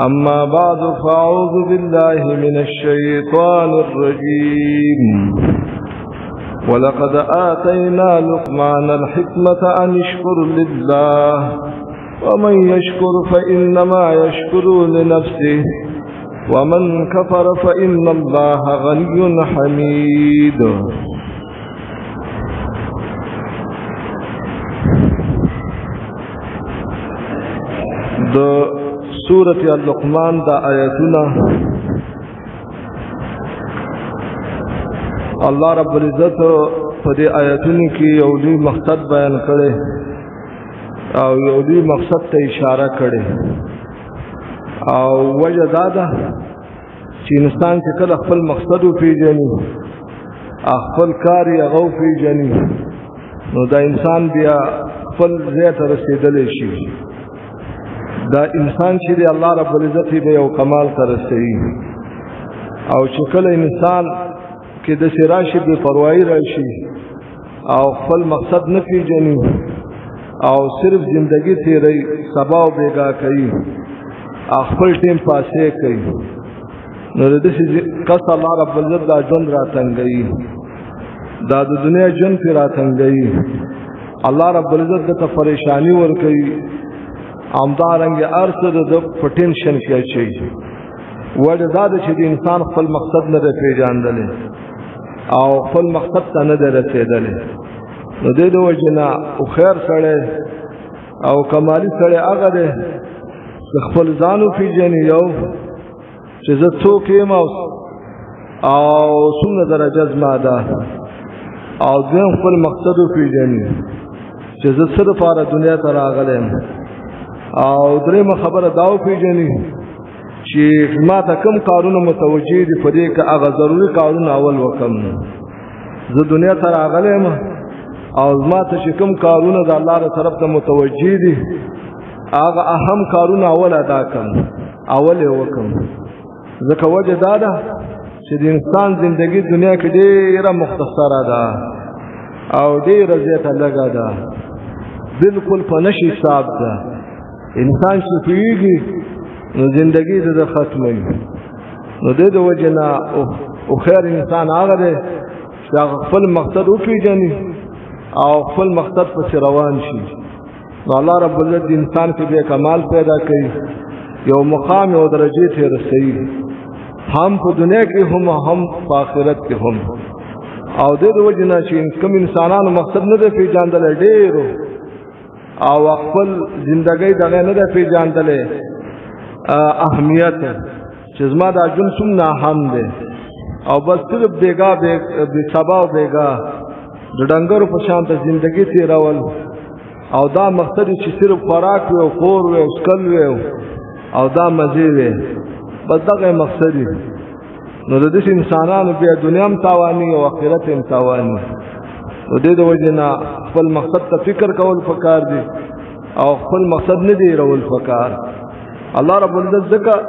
أما بعد فأعوذ بالله من الشيطان الرجيم ولقد آتينا لقمان الحكمة أن يشكر لله ومن يشكر فإنما يشكر لنفسه ومن كفر فإن الله غني حميد. سورة اللقمان دا آیتنا اللہ رب العزت پدی آیتونی کی یولی مقصد بیان کرے او یولی مقصد تا اشارہ کرے او وجہ دادا چی انسان چی کل اخفل مقصدو پی جنی اخفل کاری اغو پی جنی نو دا انسان بیا اخفل زیت رسیدلی شی دا انسان چې دی الله رب العزت به یو کمال ته رسوي او چې کله انسان کې د راشي بې پروايي راشي او خپل مقصد نه پیژني او صرف زندگی تیری سبا او بیګا کوي خپل ټیم پاسې کوي نو د دې کس الله رب العزت دا ژوند راتنګي دا د دنیا ژوند پر راتنګي الله رب العزت د پریشانی ور کوي امدارنګ ارسد د پټنشن کې اچي وړ زاده چې د انسان خپل مقصد نه پیژاندل او خپل مقصد ته نه رسیدل نو د دې وجنا او خیر سره او کمالي سره هغه د خپل ځانو پیژني یو چې زه څوک یم او څومره درجه زما ده او د خپل مقصد پیژني چې زه صرف لپاره دنیا ته راغلم او درېمه خبره داو پیژني چې ما ته کوم کارونه متوجه دي په دې کې هغه ضروري کارونه اول وکم زه دنیا ته راغلم او ما ته چې کوم کارونه د الله تعالی طرف ته متوجه دي هغه اهم کارونه اول ادا کړم اول وکم ځکه وجه دا ده چې د انسان ژوندۍ دنیا کې ډېره مختصره ده او ډېره زیاته لږه ده بالکل په نشي حساب ده انسان چې پیږي نو زندگی د ختمه نو د وجنا او خیر انسان هغه دی چې خپل مقصد وپیژني او خپل مقصد په روان شي نو الله رب العزت انسان کې به کمال پیدا کوي یو مقام او درجه ته رسوي هم په دنیا کې هم په آخرت کې هم او د وجنا چې کوم انسانانو مقصد نه پیژاندل ډېرو او خپل زندگی دغه نه پیژاندل اهمیت چې زما د جون څومره اهم ده او بس صرف بیګا به سبا بیګا د ډنګرو په شان ته زندگی تیرول او دا مقصد چې صرف خوراک او خور او سکل او دا مزه وي بس دغه مقصد نو د دې انسانانو په دنیا هم تاواني او آخرت هم تاواني نو د دې وجنا خپل مقصد ته فکر کول پکار دي او خپل مقصد نه دی رول پکار الله رب العزت ذکر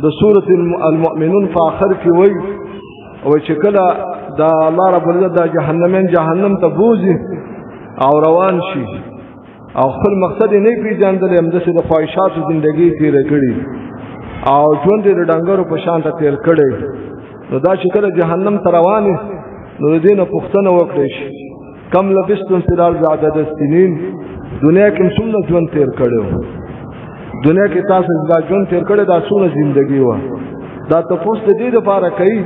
د سورۃ المؤمنون په اخر کې وایي او چې کله دا الله رب العزت د جهنم ته بوزي او روان شي او خپل مقصد نه پیژاندل هم د خواهشات ژوندۍ تیر کړي او ژوند د ډنګرو په شان ته تیر کړي نو دا چې کله جهنم ته روان نو دینه پښتنه وکړي کم لبستون فی الارض عدد السنین دنیا کې څومره ژوند تیر کړو دنیا کې تاسو دا ژوند تیر کړی دا څومره ژوندۍ و دا تاسو د دې لپاره کوي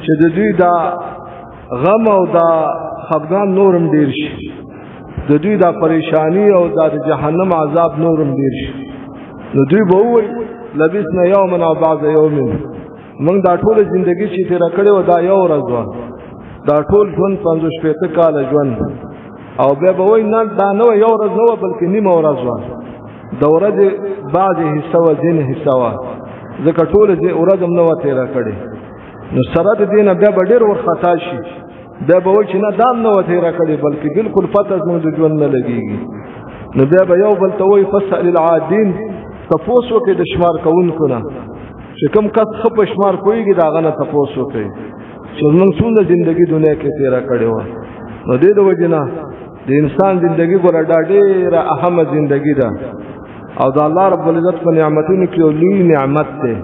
چې د دوی دا غم او دا خفګان نورم ډیر شي د دوی دا پریشانی او دا د جهنم عذاب نورم ډیر شي نو دوی به وایي لبسنا یوما او بعض یوم موږ دا ټول ژوندۍ چې تیر کړو دا یو ورځ و دا ټول ژوند 55 کال ژوند او بیا به وای نه دا نو یو ورځ نو بلکې نیمه ورځ و د ورځې بعضې حصه و ځینې حصه و ځکه ټوله ورځ هم نه وه تېره کړې نو سره د دې نه بیا به ډېر ورخطا شي بیا به وایي چې نه دا هم نه وه تېره کړې بلکې بلکل پته زموږ د ژوند نه لګېږي نو بیا به یو بل ته وایي فاسأل العادین تپوس وکړئ د شمار کوونکو نه چې کوم کس ښه په شمار پوهېږي د هغه نه تپوس وکړئ چې زموږ څومره زندګي دنیا کې تېره کړې وه نو دې د وجې نه د انسان زندگی ګوره دا ډېره اهمه زندگی ده او د الله رب العزت په نعمتونو کې یو لوی نعمت دی.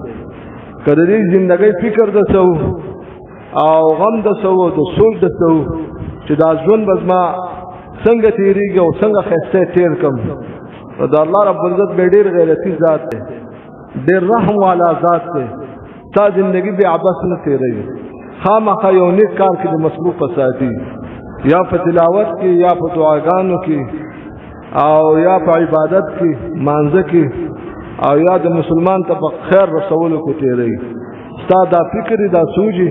که د دې زندګۍ فکر د څه او غم د څه د سوچ د څه چې دا ژوند به زما څنګه تېرېږي او څنګه ښایسته تېر کړم، نو د الله رب العزت به ډېر غیرتي ذات دی، ډېر رحم والا ذات دی. تا زندګي بې عبث نه تېروي، خامخا یو نیک کار کې د مصروفه ساتي، یا په تلاوت کې یا په دعاګانو کې او یا په عبادت کې مانځه کې او یا د مسلمان ته په خیر رسولو کې تېروي. ستا دا فکر دا سوچي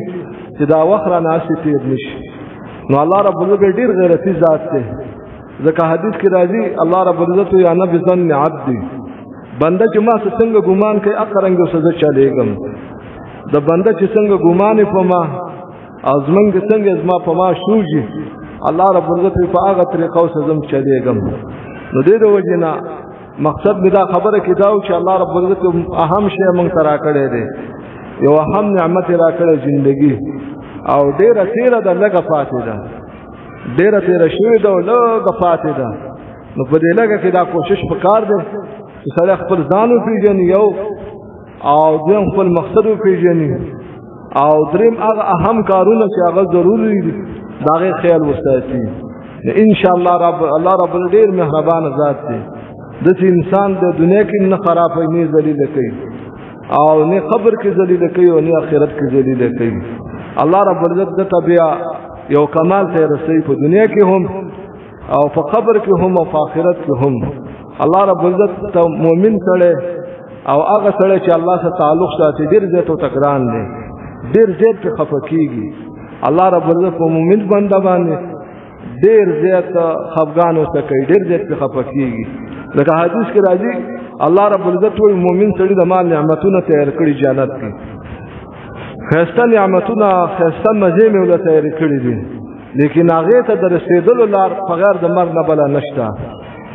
چې دا وخت را ناسې تېر نشي، نو الله رب العزت ډېر غیرتي ذات دی. ځکه حدیث کې راځي الله رب العزت یا نه بظن عبدي، بنده چې ما څنګه ګمان کوي هغه رنګه سزا چلېږم. د بنده چې څنګه ګمان په ما او زمونږ څنګه زما په ما شوږي، الله رب العزت په هغه طریقو سزم چلېږم. نو دې د وجې نه مقصد مې دا خبره کې دا و چې الله رب العزت اهم شی موږ ته راکړی دی، یو اهم نعمت یې راکړی زندګي، او ډېره تېره ده لږه پاتې ده، ډېره تېره شوې ده او لږه پاتې ده. نو په دې لږه کې دا کوشش پکار دی چې سړی خپل ځان وپېژني یو، او دویم خپل مقصد وپېژني، او دریم هغه اهم کارونه چې هغه ضروري دي د هغې خیال وساتي. انشاءالله الله رب ډېر مهربانه ذات دی. داسې انسان د دنیا کې نه خرابوي، نه ذلیله کوي، او نه قبر کې ذلیله کوي او نه آخرت کې ذلیله کوي. الله رب العزت دته بیا یو کمال ته رسوي په دنیا کې هم او په قبر کې هم او په آخرت کې هم. الله رب العزت ته مؤمن سړی او هغه سړی چې الله سره تعلق ساتي ډېر زیات او تکران دی، ډېر زیات پرې خفه کېږي. الله رب العزت په مؤمن بنده باندې ډېر زیات خفګان ورته کوي، ډېر زیات پرې خفه کېږي. لکه حدیث کې راځي الله رب العزت وایي مؤمن سړي د مال نعمتونه تیار کړي جنت کې، ښایسته نعمتونه ښایسته مزې مې ورله تیارې کړي دي، لیکن هغې ته د رسېدلو لار په غیر د مرګ نه بله نشته.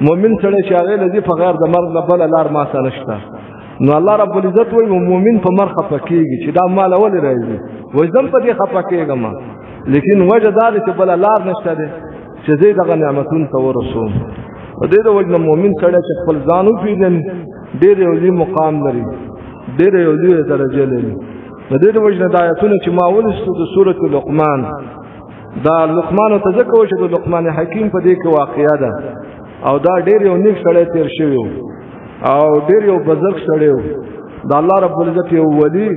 مؤمن سړی چې هغې له ځي په غیر د مرګ نه بله لار ماته نشته. نو الله رب العزت وایي مؤمن په مرګ خفه کېږي چې دا ماله ولې راځي، وایي زه هم په دې خفه کېږم، لیکن وجه دا دی چې بله لار نشته دی چې زه دغه نعمتونو ته ورسوم. په دې د وجه نه مؤمن سړی چې خپل ځان وپېژني ډېر یو لوی مقام لري، ډېر یو لویه درجه لري. د دې د وجه نه د آیتونه چې ما ولوستو د سورة لقمان، دا لقمان ته ځکه وایي چې د لقمان حکیم په دې کې واقعه ده، او دا ډېر یو نیک سړی تېر شوی و او ډېر یو بزرګ سړی و، د الله رب العزت یو ولی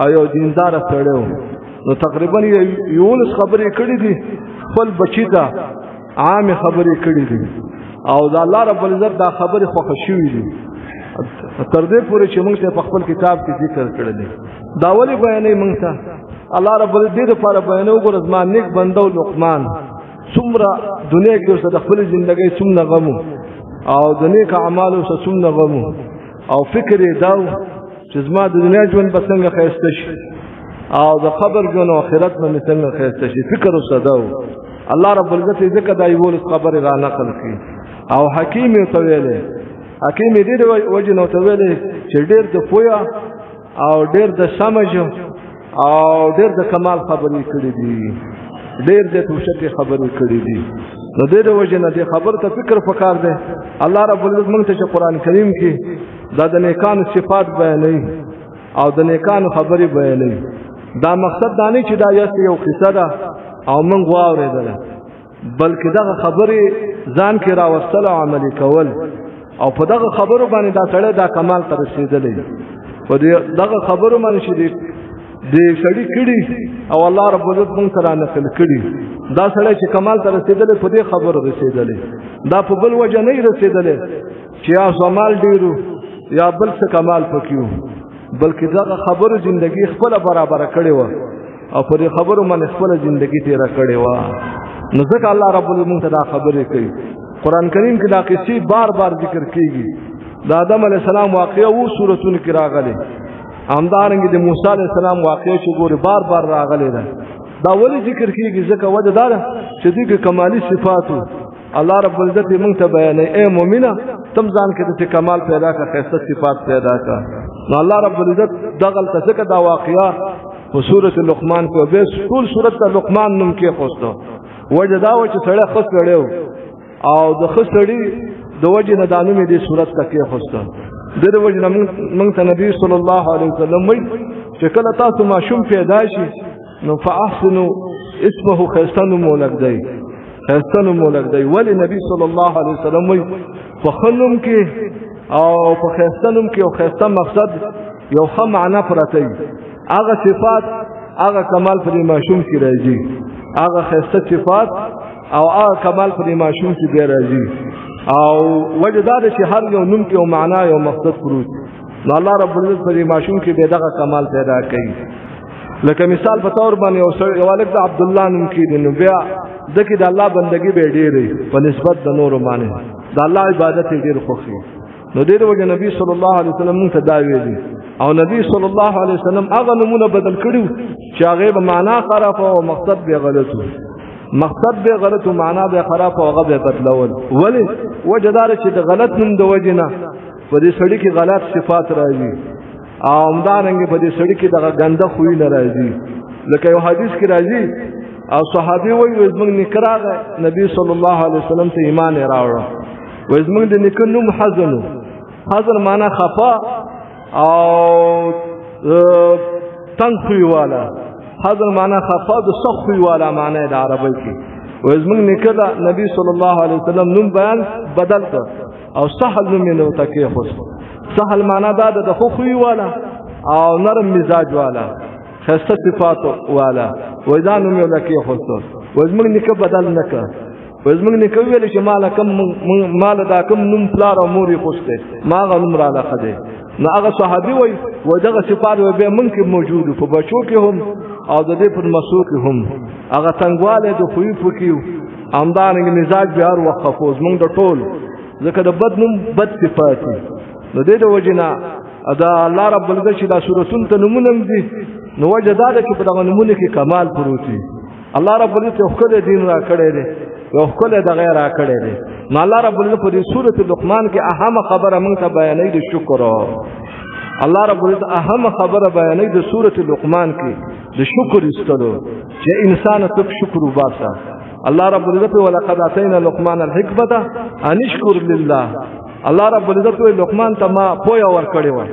او یو دینداره سړی و. نو تقریبا 11 خبرې کړي دي، خپل بچي ته عامې خبرې کړي دي، او د الله رب العزت دا خبرې خوښه شوي دي تر دې پورې چې موږ ته په خپل کتاب کې ذکر کړی دی. دا ولې بیانوي موږ ته الله رب العزت دې دپاره بیانوي. وګوره زما نیک بنده لقمان څومره دنیا کې ورسره د خپل زندګۍ څومره غم او د نیک اعمالو سره څومره غم او فکر یې دا و چې زما د دنیا ژوند به څنګه ښایسته شي او د قبر ژوند او آخرت به مې څنګه ښایسته شي، فکر ورسره دا و. الله رب العزت یې ځکه دا 11 خبرې را نقل کړي، او حکیم یې ورته ویلی، حکیم یې دې د وجې نه ورته ویلی چې ډېر د پوهه او ډېر د سمج او ډېر د کمال خبرې کړي دي، ډېر د توشتې خبرې کړي دي. نو دې د وجې نه دې خبر ته فکر پکار دی. الله رب العزت موږ ته چې قرآن کریم کې دا د نیکانو صفات بیانوي او د نیکانو خبرې بیانوي، دا مقصد دا نه چې دا یو قصه ده او موږ واورېدله، بلکې دغه خبرې ځان کې راوستل او عملي کول، او په دغه خبرو باندې دا سړی دا کمال ته رسېدلی، په دغه خبرو باندې چې دې سړي کړي او الله رب العزت موږ ته را نقل کړي، دا سړی چې کمال ته رسېدلی په دې خبرو رسېدلی، دا په بل وجه نه رسېدلی چې یا سومال ډېرو یا بل څه کمال پکې و، بلکې دغه خبرو زندګي خپله برابره کړې وه او په دې خبرو باندې خپله زندګي تېره کړې وه. نو ځکه الله رب العزت موږ ته دا خبرې کوي. قرآن کریم کې دا قصې بار بار ذکر کېږي. د آدم علیه السلام واقعه و سورتونو کې راغلې، همدارنګه د موسی علیه السلام واقعه چې ګوري بار بار راغلې ده. دا ولې ذکر کېږي؟ ځکه وجه دا ده چې دې کې کمالي صفاتو الله رب العزت موږ ته بیانوي. اے مؤمنه تم ځان کې د کمال پیدا کړه، ښایسته صفات پیدا کړه. نو الله رب العزت دغلته ځکه دا واقعه په سورة لقمان کې به ټول سورت ته لقمان نوم کې خوسته. وجه دا و چې سړی ښه سړی او د ښه سړي د وجې نه دا نوم یې دې صورت ته کېښوسته. د دې وجې نه موږ ته نبي صلی الله علیه وسلم وایي چې کله تاسو ماشوم پیدا شي نو فاحسنوا اسمه ښایسته نوم ولږدئ، ښایسته نوم ولږدئ. ولې نبي صلی الله علیه وسلم وایي په ښه نوم کې او په ښایسته نوم کې یو ښایسته مقصد یو ښه معنا پرته وي. هغه صفات هغه کمال په دې ماشوم کې راځي، هغه ښایسته صفات او هغه کمال په دې ماشوم کې بیا راځي. او وجه دا ده چې هر یو نوم کې یو معنا یو مقصد پروت نو الله رب العزت په دې ماشوم کې بیا دغه کمال پیدا کوي. لکه مثال په طور باندې یو هلک د عبدالله نوم کېږي نو بیا ده کې د الله بندګي به یې ډېرې په نسبت د نورو باندې د الله عبادت یې ډېر خوښ وي. نو دې د وجه نبي صلی الله علیه وسلم موږ ته دا ویلي او نبی صلی الله علیه وسلم هغه نومونه بدل کړي چې هغې به معنا خراب او مقصد به غلط و، مقصد به غلط و معنا به خراب او هغه به بدلول. ولې وجه دا ده چې د غلط نوم د وجې نه په دې سړي کې غلط صفات راځي او همدارنګې په دې سړي کې دغه ګنده خویونه راځي. لکه یو حدیث کې راځي او صحابي وایي زموږ نیکه راغی نبي صلی الله علیه وسلم ته ایمان یې راوړه. وایي زموږ د نیکه نوم حزن و، حزن معنا خفا او تنګ خوی والا، حزن معنا خفا د سخت خوی والا معنا د عربی کې. وایي زموږ نیکه د نبي صلی الله علیه وسلم نوم بیان بدل کړ او سهل نوم یې ورته کېښوست. سهل معنا دا ده د ښه خوی والا او نرم مزاج والا ښایسته صفاتو والا. وایي دا نوم یې ورته کېښوست. وایي زموږ نیکه بدل نه کړ. وایي زموږ نیکه وویل چې ماله دا کوم نوم پلار او مور یې خوښ دی ما هغه نوم راله دی. نو هغه صحابي وایي دغه صفات بیا موږ کې موجود و په بچو کې هم او د دې په مسو کې هم هغه تنګوالی د خویو پکې و همدارنګې مزاج بیا هر وخت خفوز موږ د ټول ځکه د بد نوم بد صفات دي. نو دې د وجې نه دا الله رب العزت چې دا صورتونو ته نومونه دي نو وجه دا ده چې په دغه نومونو کې کمال پروت وي. الله رب العزت یو ښکلی دین را کړی دی، یو ښکلی دغه یې را کړی دی. نو الله رب العزت په دې سورة لقمان کې اهمه خبره موږ ته بیانوي د شکر. الله رب العزت اهمه خبره بیانوي د سورة لقمان کې د شکر ایستلو چې انسان ته شکر وباسه. الله رب العزت ولقد آتینا لقمان الحکمة ان اشکر لله. الله رب العزت لقمان ته ما پوهه ورکړې وه.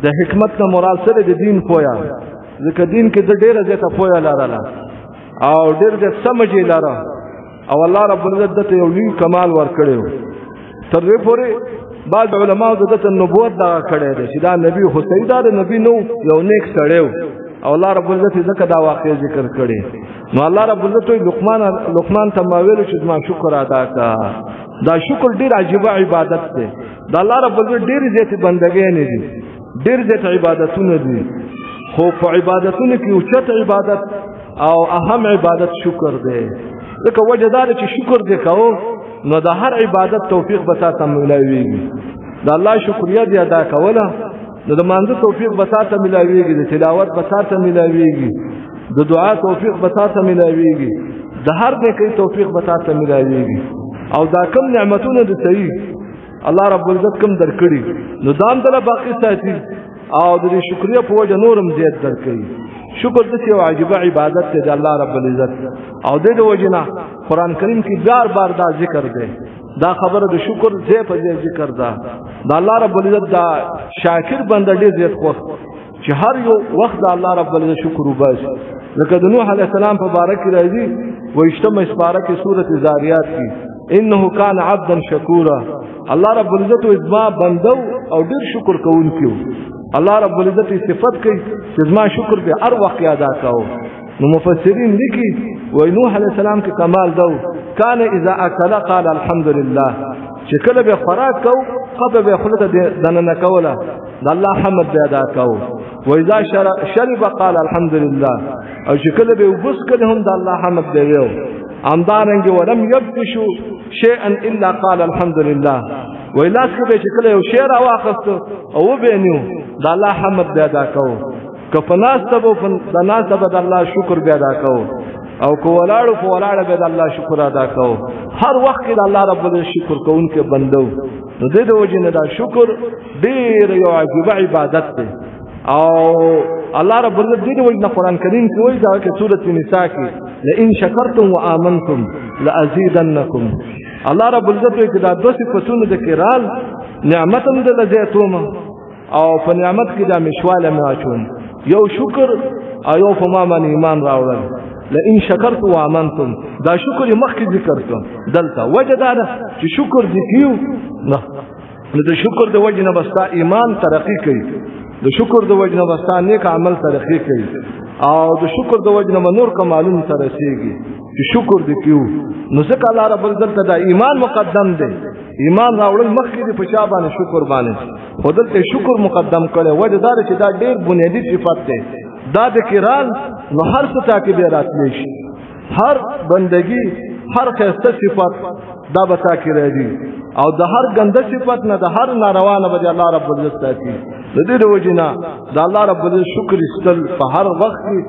د حکمت نه مراد سره د دین پوهه، ځکه دین کې د ډېره زیاته پوهه لرله او ډېر زیات سمج یې لره او الله رب العزت دته یو لوی کمال ورکړی و. تر دې پورې بعض علماو دته نبوت دغه کړی دی چې دا نبي خو صحیح دا د نبي نو یو نیک سړی و او الله رب العزت ځکه دا واقع ذکر کړی. نو الله رب العزت لقمان ته ما ویلو چې زما شکر ادا کا. دا شکر ډېر عجیبه عبادت دی. دا الله رب العزت ډېرې زیاتې بندګۍ دي، ډېر زیات عبادتونه دي، خو په عبادتونو کې اوچت عبادت او اهم عبادت شکر دی. ځکه وجه دا ده چې شکر دې کوو نو د هر عبادت توفیق به تا ته میلاویږي. د الله شکریه دې ادا کوله نو د مانځه توفیق به تا ته میلاویږي، د تلاوت به تا ته میلاویږي، د دعا توفیق به تا ته میلاویږي، د هر نیکۍ توفیق به تا ته میلاویږي. او دا کم نعمتونه د صحیح الله رب العزت کم درکړي نو دام دله باقي ساتي او د دې شکریه په وجه نورم زیات درکوي. شکر داسې یو عجیبه عبادت دی د الله رب العزت او د دې وجې نه قرآن کریم کې بار بار دا ذکر دی. دا خبره د شکر ځای په ځای ذکر ده. د الله رب العزت دا شاکر بنده ډېر زیات خوښ چې هر یو وخت د الله رب العزت شکر وباسي. لکه د نوح علیه السلام په باره کې راځي 28 سپاره کې سورة زاریات کې انه کان عبدا شکورا. الله رب العزت زما بنده او ډېر شکر کوونکی و. الله رب العزت صفت کوي چې زما شکر به هر وخت ادا کوو. نو مفسرین لیکي وای نوح علیه السلام کې کمال دو کان اذا اکل قال الحمد لله. چې کله به خوراک کو خپه به خوله ته دننه کوله د الله حمد به ادا کوو. و اذا شرب قال الحمد لله. او چې کله به وبس کړي هم د الله حمد به ویو. همدارنګه ولم یبتشوا شیئا الا قال الحمد لله. وای لاس کې به چې کله یو شی راواخست او وبینیو د الله حمد به ادا کوو. که په ناسته به د ناسته به د الله شکر به ادا کوو او که ولاړو په ولاړه به د الله شکر ادا کوو. هر وخت کې د الله رب العزت شکر کوونکی بنده و. نو دې د وجې نه دا شکر ډېر یو عجیبه عبادت دی او الله رب العزت دې د وجې نه قرآن کریم کې وایي دا کې سورة نساء کې لئن شکرتم وآمنتم لأزیدنکم. الله رب العزت وایي چې دا دوه صفتونه د کرال نعمت هم د لزیتوم او په نعمت کې دا مشواله مې اچوم یو شکر او یو په ما باندې ایمان راوړل لئن شکرتم وآمنتم دا شکر یې مخکې ذکر کړم دلته وجه دا ده چې شکر دې کیو نه نو د شکر د وجه نه به ستا ایمان ترقي کوي د شکر د وجه نه به ستا نیک عمل ترقي کوي او د شکر د وجه نه به نور کمالونه ته رسېږي چې شکر دې کیو نو ځکه الله رب العزت ته دا ایمان مقدم دی ایمان راوړل مخکې دې په چا باندې شکر باندې خو دلته شکر مقدم کړی وجه دا ده چې دا ډېر بنیادي صفت دی دا د کرال نو هر څه ته کې بیا راتلی شي هر بندگی هر ښایسته صفت دا به تا کې راځي او د هر ګنده صفت نه د هر ناروا نه به الله رب العزت ساتي د دې د وجې نه د الله رب العزت شکر ایستل په هر وخت کې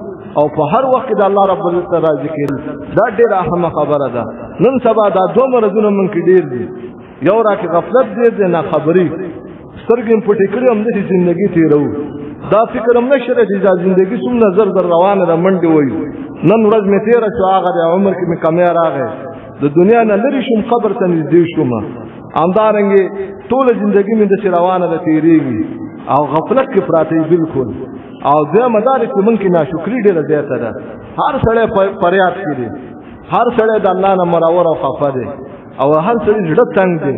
او په هر وخت کې د الله رب العزت راضي کېدل دا ډېره اهمه خبره ده نن سبا دا دوه مرضونه موږ کې ډېر دي یو راکې غفلت ډېر دی ناخبري سترګې مې پټې کړې همداسې زندګي تېروو دا فکر هم نشته چې دا زندګي څومره زر زر روانه ده منډې وایي نن ورځ مې تېره شوه هغه د عمر کې مې کمی راغی د دنیا نه لرې شوم قبر ته نږدې شوم همدارنګې ټوله زندګي مې داسې روانه ده تېرېږي او غفلت کې پراته بالکل او دویمه دا ده چې موږ کې ناشکري ډېره زیاته ده هر سړی فریاد کې دی هر سړی د الله نه مرور او خفه دی او هر سړی زړه تنګ دی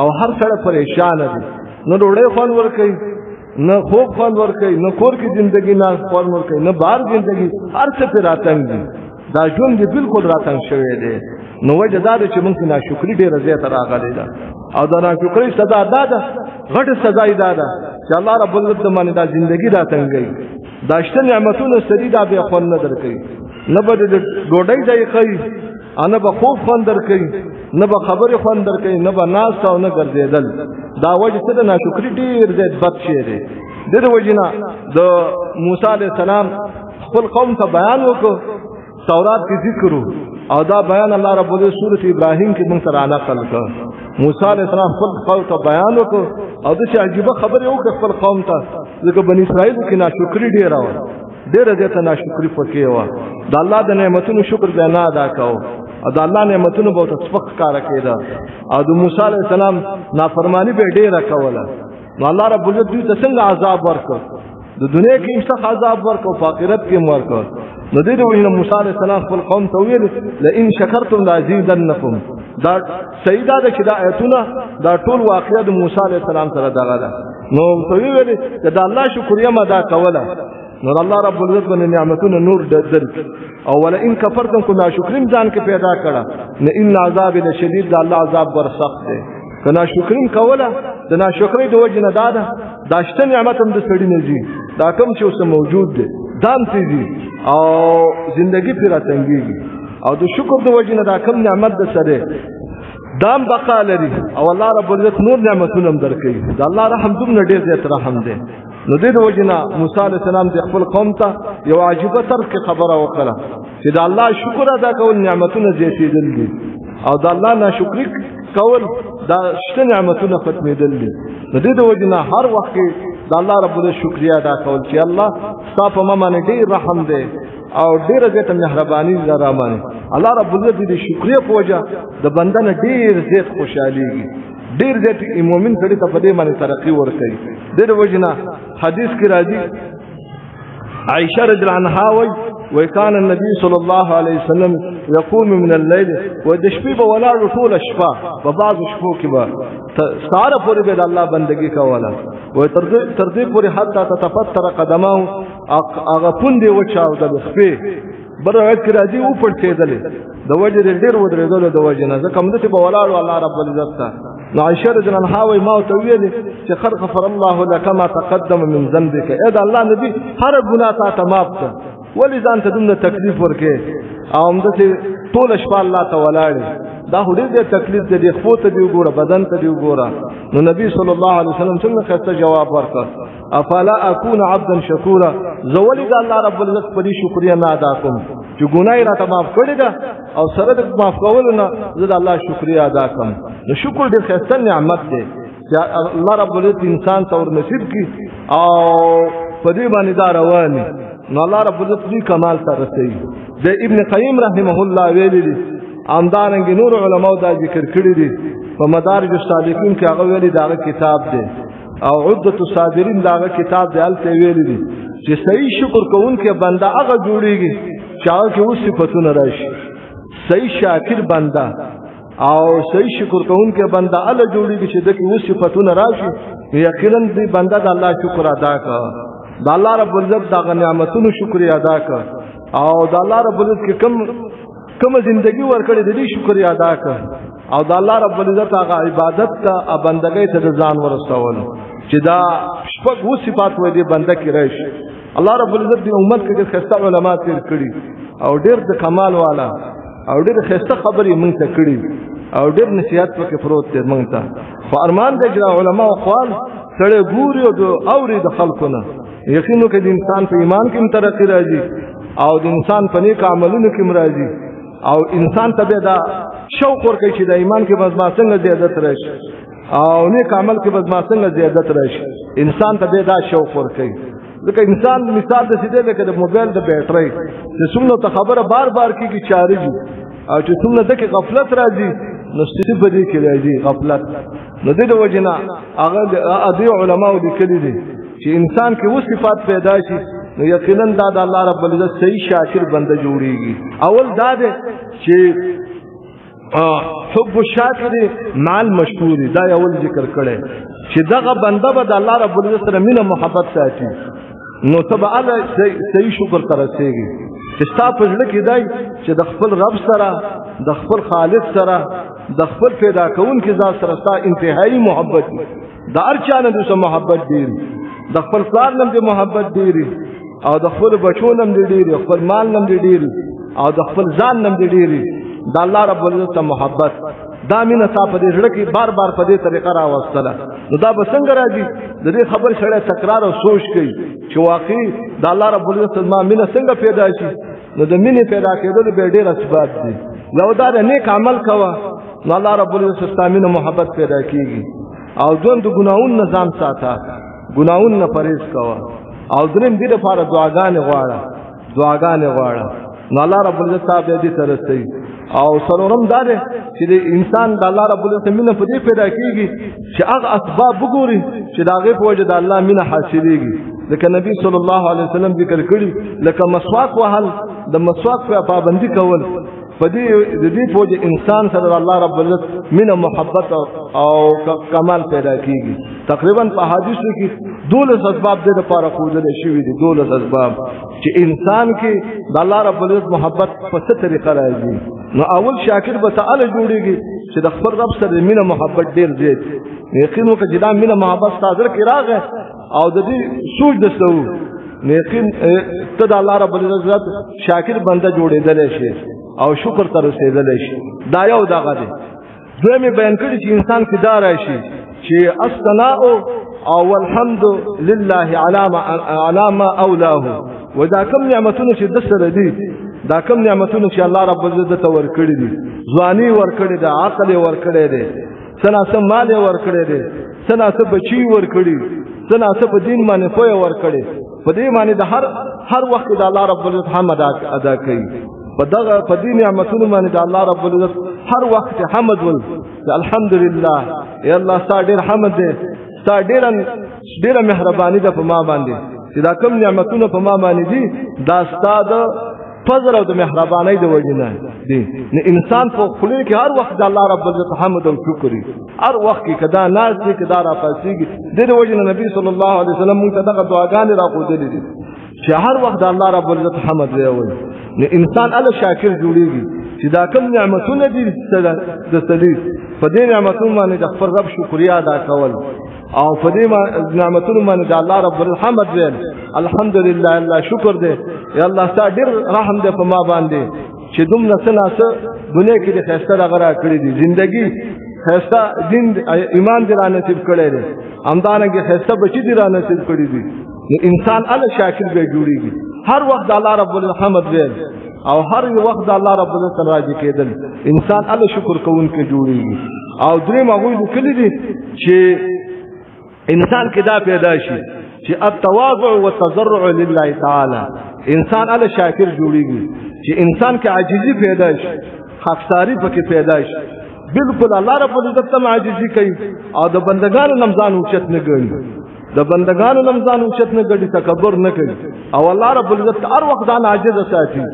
او هر سړی پریشانه دی نه ډوډۍ خوند ورکوي نه خوب خوند ورکوي نه کور کې زندګي نه خوند ورکوي نه بهر زندګي هر څه پرې راتنګ دي دا ژوند دې بالکل راتنګ شوی دی نو وجه دا ده چې موږ کې ناشکري ډېره زیاته راغلې ده او دا ناشکرۍ سزا دا ده غټه سزا یې دا ده چې الله رب العزت باندې دا زندګي راتنګوي دا شته نعمتونه سړي دا بیا خوند نه درکوي نه به د ډوډۍ ځای ښایي نه به خوب خوند درکوي نه به خبرې خوند درکوي نه به ناست او نه ګرځېدل دا وجه څه ده ناشکري ډېر زیات بد شی دی د دې وجې نه د موسی علیه السلام خپل قوم ته بیان وکړو تورات کې ذکر او دا بیان الله رب العزت سورۃ ابراهیم کې موږ سره نقل کړ موسی علیه السلام خپل قوم ته بیان وکړ او داسې عجیبه خبرې وکړه خپل قوم ته ځکه بني اسرائیل کې ناشکري ډېره وه ډېره زیاته ناشکري پکې وه د الله د نعمتونو شکر به نه ادا کوو او د الله نعمتونو به ورته سپک ښکاره کېده او د موسی علیه السلام نافرماني به یې ډېره کوله نو الله رب العزت دوی ته څنګه عذاب ورکړ د دنیا کې یې سخت عذاب ورکړ په آخرت کې هم ورکړ نو دې د وجې نه موسی علیه السلام خپل قوم ته ویل لئن شکرتم لازیدنکم دا صحیح ده چې دا آیتونه دا ټول واقعه د موسی علیه السلام سره دغه ده نو ته ویلې چې د الله شکریه م ادا کوله نو الله رب العزت باندې نعمتونه نور درک او ولئن کفرتم کو ناشکري ځان کې پیدا کړه نه ان عذاب لشدید د الله عذاب ور سخت دی که ناشکري کوله د ناشکرۍ د وجې نه دا شته نعمت هم د سړي نه ځي دا کوم چې اوس موجود دی دا هم تېځي او زندګي پرې راتنګېږي او د شکر د وجې نه دا کوم نعمت د سره دا هم بقا لري او الله رب العزت نور نعمتونه هم درکوي د الله رحم دومره ډېر زیات رحم دی نو دې د وجې نه موسی علیه السلام د خپل قوم ته یو عجیبه طرز کې خبره وکړه چې د الله شکر ادا کول نعمتونه زیاتېدل دي او د الله ناشکري کول دا شته نعمتونه ختمېدل دي نو دې د وجې نه هر وخت کې د الله رب العزت شکریا ادا کول چې الله ستا په ما باندې ډېر رحم دی او ډېره زیاته مهرباني ده را باندې الله رب العزت د شکریا په وجه د بنده نه ډېر زیات خوشحالېږي ډېر زیات مؤمن سړي ته په دې باندې ترقي ورکوي دې د وجې نه حدیث کې راځي عائشة رضي الله عنها وكان النبي صلى الله عليه وسلم يقوم من الليل ودشبي ولا طول الشفاء ببعض شفو كبا ساره پوری به الله بندگی کوله و ترضی پوری حتی تتفتر قدمه اغه پوندې وچاو د خپې بر روایت کې راځي او پړتېدل د وجه ډېر ودرېدل د وجه نه ځکه مدته په ولاړو الله رب العزت نو عائشة رضی الله عنها ما ته ویل چې خر غفر الله لك ما تقدم من ذنبك اې دا الله نبی هر ګناه ته معاف کړ ولی ځان ته دومره تکلیف ورکې او همداسې ټوله شپه الله ته ولاړې دا خو ډېر تکلیف دی خپو ته دې وګوره بدن ته دې وګوره نو نبی صلی الله علیه وسلم څنګه ښایسته جواب ورکړ افلا اكون عبدا شکورا زه ولې د الله رب العزت په دې شکریه نه ادا کوم چې ګناه یې راته معاف کړې ده او سره د معاف کولو نه زه د الله شکریه ادا کوم نو شکر ډېر ښایسته نعمت دی چې الله رب العزت انسان ته ورنصیب کړي او په دې باندې دا روان نو الله رب العزت دې کمال ته رسوي د ابن قیم رحمه الله ویلي دي همدارنګه نور علماء دا ذکر کړی دي په مدارج السالکین کې هغه ویلي دا کتاب دی او عدة الصابرین دا کتاب دی هلته ویلي دي چې صحیح شکر کوونکی بنده هغه جوړیږي چې هغه کې اوس صفتونه راشي صحیح شاکر بنده او صحیح شکر کوونکی بنده هغه جوړیږي چې دغه اوس صفتونه راشي یقینا دې بنده د الله شکر ادا کړه د الله رب العزت د نعمتونو شکر ادا کړه او د الله رب العزت کې کوم زندگی ورکړې دې شکر ادا کړه او د الله رب العزت هغه عبادت ته بندګۍ ته ځان ورسول چې دا شپږ و صفات وې دې بنده کې راشي الله رب العزت دې امت کې خسته علما تیر کړي او ډېر د کمال والا او ډېر خسته خبرې مونږ ته کړي او ډېر نصیحت پکې پروت دی مونږ ته خو ارمان دی چې علما او اقوال سره ګوري او اوري د خلقونه یقینو کې د انسان په ایمان کې ترقی راځي او د انسان په نیک عملونو کې راځي او انسان ته دا شوق ورکړي چې د ایمان کې بس ما څنګه زیادت راشي او نیک عمل کې بس ما څنګه زیادت راشي انسان ته دا شوق ورکړي ځکه انسان مثال د سیده لکه د موبایل د بیټرۍ چې څومره ته خبره بار بار کېږي چارج او چې څومره دغه غفلت راځي نو ستې په دې کې راځي غفلت نو د دې وجنه هغه د علماء لیکلي دي چې انسان کې و صفات پیدا شي نو یقینا دا د الله رب العزت صحیح شاکر بنده جوړیږي اول دا ده چې حب الشاکر مع المشکور دا اول ذکر کړي چې دغه بنده به د الله رب العزت سره مینه محبت ساتي نو تبع الله صحیح شکر ترسيږي چې تاسو په ځل کې دی چې د خپل رب سره د خپل خالق سره د خپل پیدا کونکي ذات سره ستاسو انتهایی محبت د هر چا نه د محبت ډیر د خپل پلار نم د محبت ډیر او د خپل بچو نم ډیر خپل مال نم ډیر او د خپل ځان نم ډیر د الله رب العزت محبت دا مینه تاسو په ځل کې بار بار په دې طریقه راوستله نو دا به څنګه راځي د دې خبر سره تکرار او سوچ کوي چې واقعي د الله رب العزت ما مینه څنګه پیدا شي نو د مینې پیدا کېدل به ډېر اسباب دي لو دا نیک عمل کوه نو الله رب العزت ستامینه محبت پیدا کیږي او ځون د ګناہوں نه ځان ساته ګناہوں نه پرهیز کوه او دریم دې لپاره دعاګانې غواړه نو الله رب العزت تابع دي ترسي او سرورم دا ده چې انسان د الله رب العزت مینه په دې پیدا کیږي چې هغه اسباب وګوري چې دا غي په وجه د الله مینه حاصلېږي لکه نبی صلی الله علیه وسلم ذکر کړی لکه مسواک وهل د مسواک په پابندي کول په دې په وجه انسان سره الله رب العزت مینه محبت او کمال پیدا کیږي تقریبا په حدیثو کې 12 اسباب د لپاره خوذل شوی دي 12 اسباب چې انسان کې د الله رب العزت محبت په څه طریقه راځي نو اول شاکر به تعالی جوړيږي چې د خپل رب سره مینه محبت ډیر زیات یقینو کې جدا مینه محبت صادر کې راغی او د دې سوچ دسو یقین ته د الله رب العزت شاکر بنده جوړېدل شي او شکر تر رسیدل شي دا یو دغه دی دوی بیان کړی چې انسان کې دا راشي چې الثناء او الحمد لله على ما اولاه ودا کوم نعمتونه چې د سره دي دا کوم نعمتونه چې الله رب العزت ورکړي دي ځواني ورکړي دي عقل ورکړي دي سناسه مال ورکړي دي سناسه بچي ورکړي سناسه په دین باندې پوهه ورکړي په دې باندې د هر وخت د الله رب العزت حمد ادا کوي په دې نعمتونو باندې د الله رب العزت هر وخت حمد ول الحمدلله یا الله ستاسو ډیر حمد دې ستاسو ډیر مهرباني ده په ما باندې چې دا کوم نعمتونه په ما باندې دي دا ستاسو فضل او د مهرباني د وجنه دي انسان په خپل کې هر وخت د الله رب العزت حمد او شکر هر وخت کې کدا ناز دي کدا را پاسيږي د وجنه نبی صلی الله علیه وسلم موږ ته دغه دعاګانې راغوډلې دي چې هر وخت د الله رب العزت حمد وي نو انسان الله شاکر جوړيږي چې دا کوم نعمتونه دي د سدي په دې نعمتونو باندې د خپل رب شکریا ادا کول او په دې نعمتونو باندې د الله رب الحمد ویل الحمدلله الله شکر دې یا الله ستاسو ډېر رحم دې په ما باندې چې دومره سناسه دنیا کې د خسته راغرا کړې دي ژوندۍ خسته دین ایمان دې را نصیب کړی دی همدارنګه خسته بچی دې را نصیب کړی دي انسان الله شاکر به جوړيږي هر وخت د الله رب الحمد ویل او هر وخت د الله رب العزت راضي کېدل انسان الله شکر کوونکی جوړيږي او درې مغوی لیکلي دي چې انسان کې دا پیدا شي چې التواضع والتضرع لله تعالی انسان الله شاکر جوړيږي چې انسان کې عاجزي پیدا شي خاکساری پکې پیدا شي. بالکل الله رب العزت ته عاجزي کوي او د بندگانو نمځان اوچت نه ګڼي، د بندگانو نمځان اوچت نه ګڼي، تکبر نه کوي. او الله رب العزت هر وخت ځان عاجز ساتي.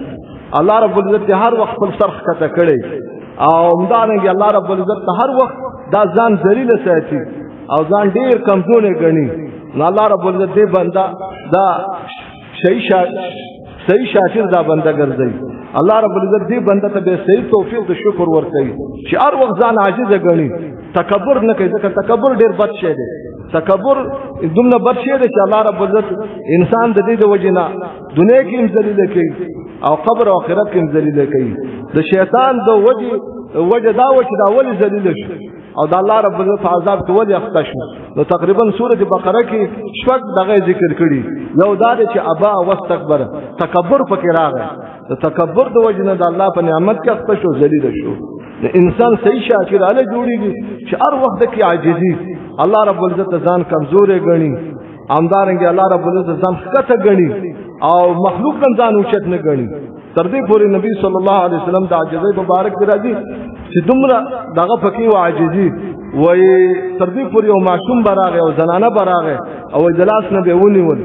الله رب العزت هر وخت خپل سر ښکته کړی او همدارنګه الله رب العزت هر وخت دا ځان ذلیل ساتي او ځان ډیر کمزوري ګڼي. نو الله رب العزت دې بندا دا صحیح شاکر دا بنده ګرځي. الله رب العزت دې بنده ته به صحیح توفیق د شکر ورکړي چې هر وخت ځان عاجز ګڼي، تکبر نه کوي. ځکه تکبر ډیر بد شی دی. تکبر دومره بد شی دی چې الله رب العزت انسان د دې د وجې نه دنیا کې هم ذلیل کوي او قبر او آخرت کې هم ذلیل کوي. د شیطان د وجه دا و چې دا ولې ذلیل شو او د الله رب العزت عذاب کې ولې اخته شو. نو تقریبا سورۃ بقره کې شپږ دغه ذکر کړي. یو دا دی چې ابا واستكبر، تکبر پکې راغی. د تکبر د وجه نه د الله په نعمت کې اخته شو، ذلیل شو. د انسان صحیح شاکر اله جوړیږي چې هر وخت کې عاجزي، الله رب العزت ځان کمزورې ګڼي، همدارنګه الله رب العزت ځان ښکته ګڼي او مخلوق ځان اوچت نه ګڼي. تر دې پورې نبی صلی الله علیه وسلم د عاجزۍ مبارک دی راځي چې دومره دغه پکې و عاجزي وایي. تر دې پورې یو معصوم براغه او زنانه براغه او د لاس نه به ونیول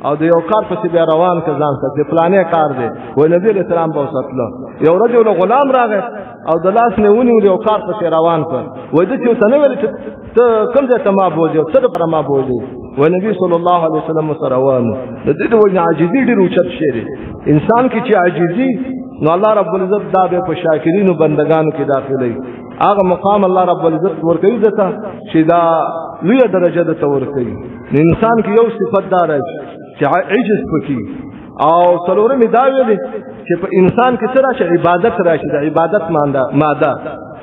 او د یو کار پسې بیا روان که ځان ته چې فلانې کار دی. وایي نبی علیه السلام به وساتله. یو ورځ یو غلام راغی او د لاس نه ونیول یو کار پسې روان کړ. وایي ده چې ورته نه ویل چې ته کوم ځای ته ما بوځې او څه دپاره ما بوځې. وایي نبي صلی الله علیه وسلم ورسره روان و. د دې د وجې عاجزي ډېر اوچت شی دی. انسان کې چې عاجزي نو الله رب العزت دا به په شاکرینو بندگانو کې داخلي. هغه مقام الله رب العزت ورکوي دته چې دا لویه درجه دته ورکوي. انسان کې یو صفت دا راځي چې عجز پکې او څلورمې دا ویلې چې په انسان کې څه راشي؟ عبادت راشي. د عبادت ماده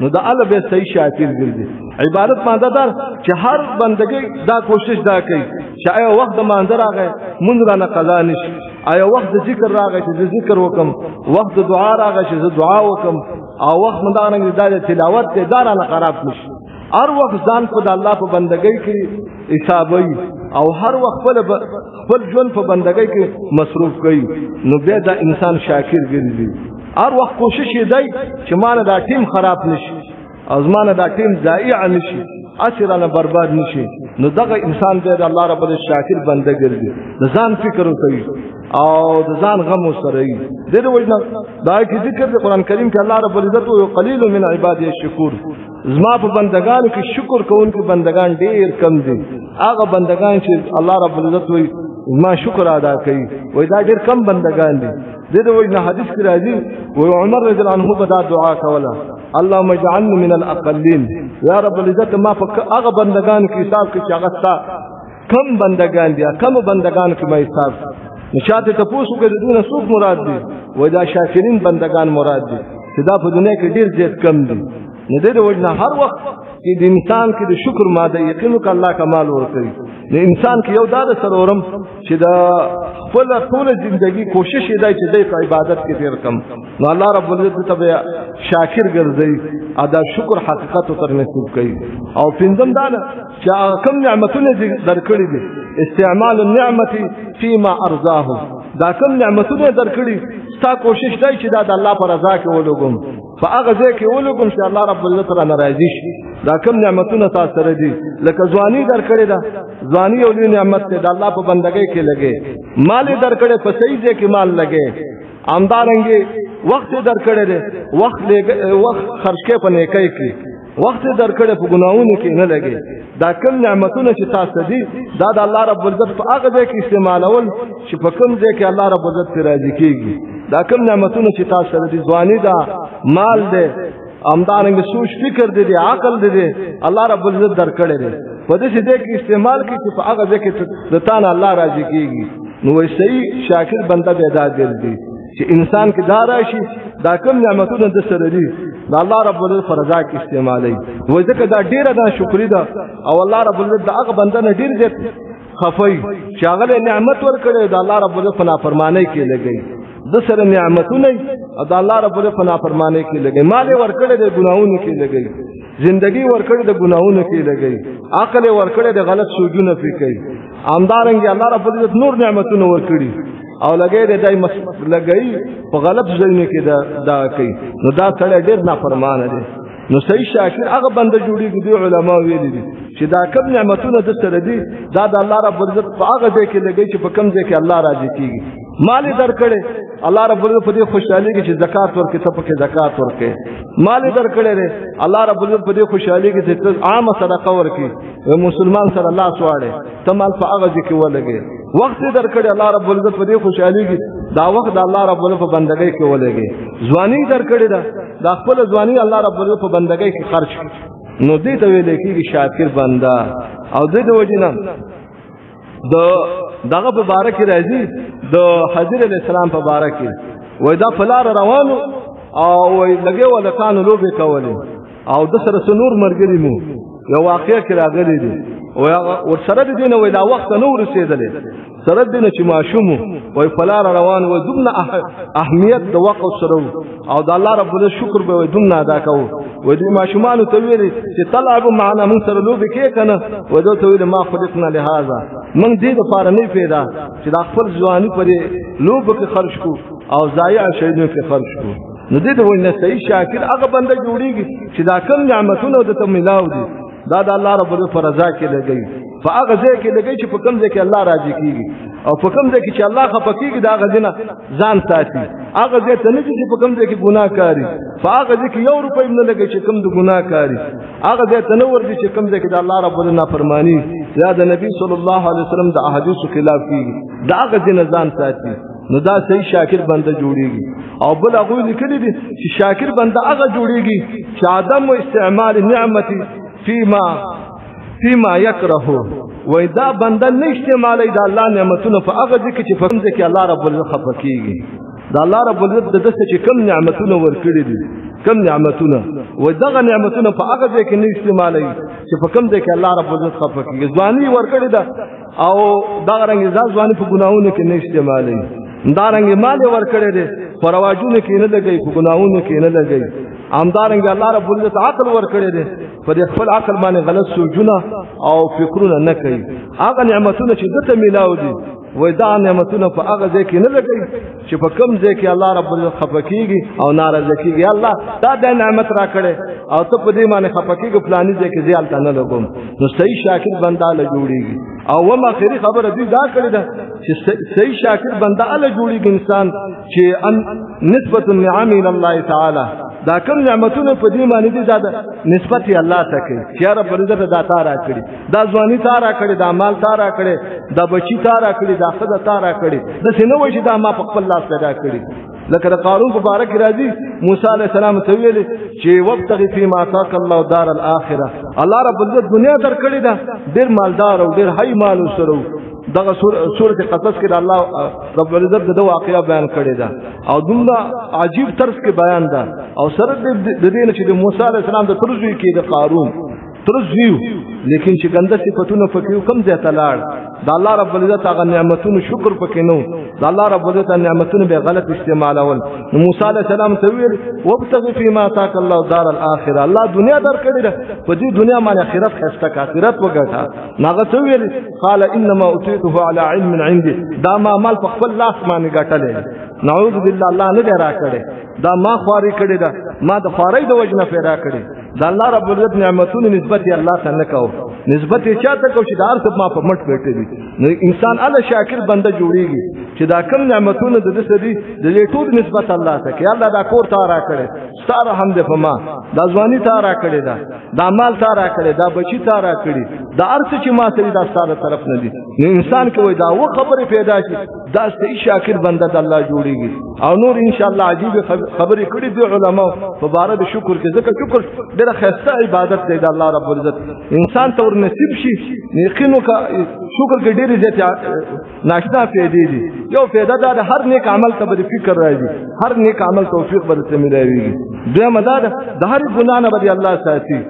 نو د الله به صحیح شاکر ګرځي. عبادت ماده دار چې هر بندګي دا کوشش دا کوي چې آیا وخت د مانځه راغی مونږ رانه قضا نشي، آیا وخت د ذکر راغی چې زه ذکر وکم، وخت د دعا راغی چې زه دعا وکم، او وخت مدارنګ د تلاوت ته دا رانه خراب نشي. هر وخت ځان په د الله په بندګۍ کې حسابوي او هر وخت خپل ژوند په بندګۍ کې مصروف کوي، نو بیا دا انسان شاکر ګرځي. هر وخت کوشش یې دی چې مانه دا ټیم خراب نشي او زمانه دا ټیم ضایع نشي، اثرانه برباد نشي. نو دغه انسان بیا د الله رب العزت شاکر بنده ګرځي. د ځان فکر کوي او د ځان غم سره وي. د دې وجه دا کې ذکر د قران کریم کې الله رب العزت او قلیل من عباده الشکور، زما په بندگانو کې شکر کوونکي بندگان ډیر کم دي. هغه بندگان چې الله رب العزت وي ما شکر ادا کوي، وای دا ډیر کم بندگان دي. د دې وجه حدیث کې راځي و عمر رضی الله عنه به دا دعا کوله، اللهم اجعلني من الاقلين. یا رب العزت ما په هغه بندگان کې حساب کې چې هغه ستا کم بندگان دي، کم بندگان کې ما حساب نشاته تاسو کې دونه څوک مراد دي؟ وای دا شاکرین بندگان مراد دي چې دا په دنیا کې ډیر زیات کم دي. نه د وجه هر وخت چې د انسان کې د شکر ماده یقین وکړه الله کمال ورکوي. د انسان کې یو دا سرورم چې دا خپل ټول ژوندۍ کوشش دی چې د عبادت کې تیر کم، نو الله رب العزت ته شاکر ګرځي، ادا شکر حقیقت تر نصیب کوي. او پنځم دا چې کوم نعمتونه درکړي دي، استعمال النعمت فيما ارضاه، دا کوم نعمتونه درکړي ستا کوشش دی چې دا د الله پر رضا کې ولګم، په هغه ځای کې ولګم چې الله رب العزت را ناراضي شي. دا کوم نعمتونه تاسو سره دي، لکه ځواني درکړي ده، ځواني یو لوی نعمت دی، د الله په بندګۍ کې لګي. مال درکړي په صحیح ځای کې مال لګي. همدارنګه وخت درکړي دی، وخت خرج کې په نیکۍ کې، وخت درکړي په ګناہوں کې نه لګي. دا کوم نعمتونه چې تاسو دي دا د الله رب العزت په هغه ځای کې استعمالول چې په کوم ځای کې الله رب العزت راضي کیږي. دا کوم نعمتونه چې تاسو دي، ځواني دا، مال دی، همدارنګه سوچ فکر دی، عقل دی، الله رب العزت درکړي دی. په دې ځای کې استعمال کې چې په هغه ځای کې د تان الله راضي کیږي. نو صحیح شاکر بنده پیدا ګرځي چې انسان کې دا راشي دا کوم نعمتونه د سره دي دا الله رب العزت فرضا کې استعمالي. وای ځکه دا ډیره دا شکرې ده او الله رب العزت دا هغه بنده نه ډیر زیات خفای چې هغه نعمت ورکړي دا الله رب العزت په نافرمانی کې لګي. د سره نعمتونه دا الله رب العزت په نافرمانی کې لګي. مال ورکړي د ګناہوں کې لګي، زندگی ورکړي د ګناہوں کې لګي، عقل ورکړي د غلط سوچونو کې کوي. همدارنګه الله رب العزت نور نعمتونه ورکړي او لګي دای لګي په غلط ځایونو کې دا کوي نو دا سره ډیر نافرمانه دي نو صحیح شاکر هغه بنده جوړیږي دی علما ویلي دي چې دا کوم نعمتونه د سره دي دا د الله رب العزت په هغه ځای کې لګي چې په کوم ځای کې الله راضي کیږي مال درکړي الله رب العزت په دې خوشحالي کې چې زکات ورکړي ته پکې زکات ورکړي مال درکړي الله رب العزت په دې خوشحالي کې چې عامه صدقه ورکړي مسلمان سره الله سواړي ته مال په هغه ځای کې ولګي وخت درکړي الله رب العزت په دې خوشحالي کې دا وخت د الله رب العزت په بندګۍ کې ولګي ځواني درکړي دا خپل ځواني الله رب العزت په بندګۍ کې خرج نو دې ته ویل کېږي شاکر بنده او دې د وجنه دغه په باره کې راځي د حضرت علیه السلام په باره کې وای دا په لار روانو او وای لګي ولکانو لوبې کولې او د سره نور مرګري مو یو واقعه کې راغلي دي او سره دې نه وای دا وخت نور رسیدلې سره دې نه چې ماشوم وای په لار روان وای دومره اهمیت د وقت سره او د الله رب ال شکر به وای دومره ادا کوو وای دې ماشومانو ته ویلي چې طلعوا معنا من سره لوبې کې کنه وای دوی ته ویل ما خلقنا لهذا من دې د فار نه پیدا چې د خپل ځواني پر لوب کې خرج کو او ضایع شیدو کې خرج کو نو دې ته وای نه صحیح شاکر هغه بنده جوړیږي چې دا کم نعمتونه د ته ملاو دي دا د الله رب العزت پر رضا کې لګي فهغه ځای کې لګي چې په کوم ځای کې الله راضي کیږي او په کوم ځای کې چې الله خفه کیږي دا غزنه ځان ساتي هغه ځای ته نه چې په کوم ځای کې ګناه کوي فهغه ځای کې یو روپۍ نه لګي چې کوم د ګناه کوي هغه ځای ته نه ورځي چې کوم ځای کې د الله رب العزت نافرمانی یا د نبی صلی الله علیه وسلم د احادیثو خلاف کیږي دا غزنه ځان ساتي نو دا صحیح شاکر بنده جوړیږي او بل هغه لیکلي دي چې شاکر بنده هغه جوړیږي چې عدم استعمال نعمتي فيما يكره وإذا بندن استعمالي دا الله نعمتونه فهغه ځکه چې فهم ځکه الله رب العزت خفه کیږي دا الله رب العزت د دسته چې کم نعمتونه ورکړي دي کم نعمتونه و دغه نعمتونه فهغه ځکه نه استعمالي چې په کم ځکه الله رب العزت خفه کیږي ځواني ورکړي دا او دا رنګ ځواني په ګناهونو کې نه استعمالي دا رنګ مال ورکړي دي پرواجونه کې نه لګي په ګناهونو کې نه لګي امدارنګ الله رب العزت عقل ورکړي دي پر خپل عقل باندې غلط سوچونه او فکرونه نه کوي هغه نعمتونه چې دته ملاو دي وای دا نعمتونه په هغه ځای کې نه لګي چې په کوم ځای کې الله رب العزت خفه کیږي او ناراضه کیږي الله دا د نعمت راکړي او ته په دې باندې خفه کیږي فلاني ځای کې زیات نه لګوم نو صحیح شاکر بنده له جوړيږي او وما اخري خبره دې دا کړی ده چې صحیح شاکر بنده له جوړيږي انسان چې نسبت النعم الى الله تعالی دا کوم نعمتونه په دې باندې دي دا نسبت الله ته کوي چې رب العزت دا تا را کړی دا ځواني تا را کړی دا مال تا را کړی دا بچی تا را کړی دا خزه تا را کړی د سينو وشي دا ما په خپل لاس پیدا کړی لکه قارون مبارک راځي موسی عليه السلام ته ویل چې وبتغي فيما آتاك الله دار الاخره الله رب العزت دنیا در کړی دا ډیر مالدار او ډیر هاي مال سره دغه سورۃ قصص کې الله رب العزت د واقعیا بیان کړی دا او دومره عجیب طرز کې بیان ده او سره د دې نه چې د موسی عليه السلام د ترزوی کې د قارون ترزوی لیکن چې ګنده صفاتونه پکې کم ځای ته لاړ د الله رب العزت هغه نعمتونو شکر پکې نو د الله رب العزت نعمتونو به غلط استعمالول موسی عليه السلام ته ویل وبتغي فيما آتاك الله دار الاخره الله دنیا درکړي ده په دې دنیا باندې آخرت خسته آخرت وګټه ناغه ته ویل قال انما اوتيته على علم عندي دا ما مال په خپل لاس باندې ګټلې نعوذ بالله الله نه را کړي دا ما خواري کړي دا ما د خواري د وجنه پیدا کړي دا الله رب العزت نعمتونو نسبت الله ته نه کو نسبت یې چاته کو چې دار ته ما په مټ پیټې دي نو انسان الله شاکر بنده جوړيږي چې دا کم نعمتونو د دې سدي د دې ټول نسبت الله ته کې الله دا کور تا را کړي ستاره حمد په ما دا ځواني تا را کړي دا مال تا را کړي دا بچی تا را کړي دا ارڅ چې ما سره دا ستاره طرف نه دي نو انسان کوي دا و خبره پیدا شي دا صحیح شاکر بنده د الله جوړيږي او نور ان شاء الله عجیب خبرې کړي دي علماء په باره د شکر کې ځکه شکر ډېر خسته عبادت دی د الله رب العزت انسان ته ور نصیب شي یقینو کا شکر کې ډېر زیات ناشنا فائدې دي یو فائدہ دا هر نیک عمل ته به فکر راځي هر نیک عمل توفیق به ته ملایوي دویمه دا د هر ګناه نه به الله ساتي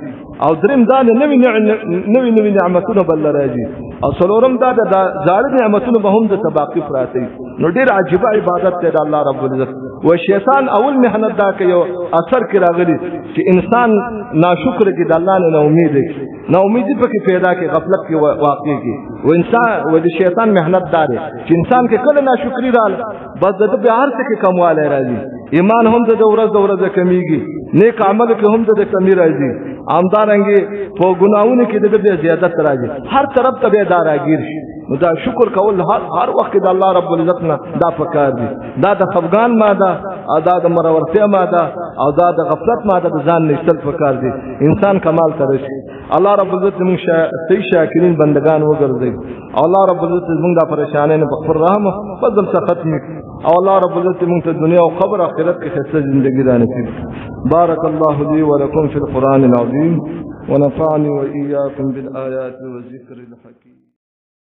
او دریم دا نوی نعمتونه بل راځي او څلورم دا د زاړه نعمتونه به هم د تباقی پراته نو ډېر عجیب عبادت دی د الله رب العزت و شیطان اول محنت دا کوي اثر کې راغلي چې انسان ناشکر کې د الله نه امید کی نا امیدی پکې پیدا کې غفلت کې واقع کی و انسان و د شیطان محنت دار چې انسان کې کله ناشکری رال بس د بهار څخه کمواله راځي ایمان هم د ورځ کمیږي نیک عمل کې هم د کمی راځي عامدارنګي په ګناہوں کې د زیادت راځي هر طرف ته به داراګیر شي نو دا شکر کول هر وخت د الله رب العزت نه دا پکار دي دا د خفغان ماده او دا د مرورتیا ماده او دا د غفلت ماده د ځان نشتل پکار دي انسان کمال کوي الله رب العزت موږ صحیح شاکرین بندگان وګرځي او الله رب العزت موږ د پریشانې نه بخبر رحم فضل څخه ختم او الله رب العزت موږ ته دنیا او قبر آخرت کې خسته ژوندۍ دانه کړي بارك الله لي ولكم في القرآن العظيم ونفعني وإياكم بالآيات والذكر الحكيم